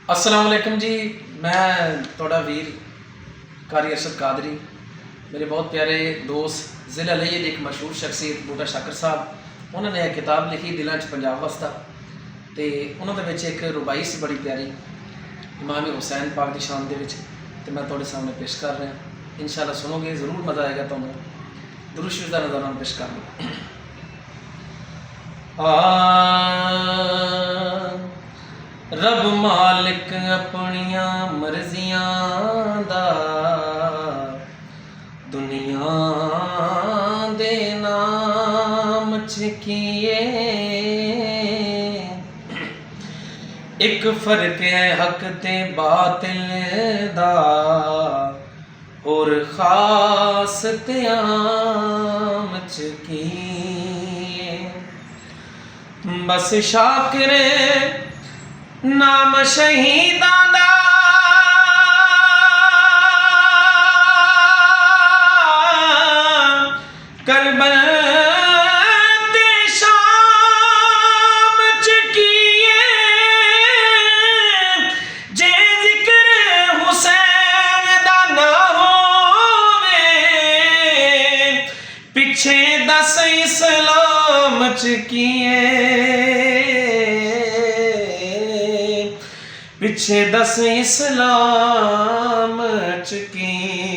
अस्सलाम वालेकुम जी। मैं थोड़ा वीर कारी अरशद कादरी, मेरे बहुत प्यारे दोस्त ज़िला लईद एक मशहूर शख्सियत बूटा शाकर साहब उन्होंने एक किताब लिखी दिलों च पंजाब वसदा। तो उन्होंने एक रुबाई सी बड़ी प्यारी इमाम हुसैन पाक की शान दे तो मैं थोड़े सामने पेश कर रहा। इंशाअल्लाह सुनोगे ज़रूर मज़ा आएगा। तुहानू दुरूद शरीफ दा नज़ारा पेश कर रब मालिक अपनिया मर्जियां दा दुनिया दे नाम च कीए एक फर्क है हक ते बातिल दा और खास ते आम च कीए बस शाकिरे नाम शहीदां दा करबल ते शाम च कीए जे जिक्र हुसैन दा ना होवे पिछे दस इस्लाम च कीए पिछे दस इस्लाम च कीए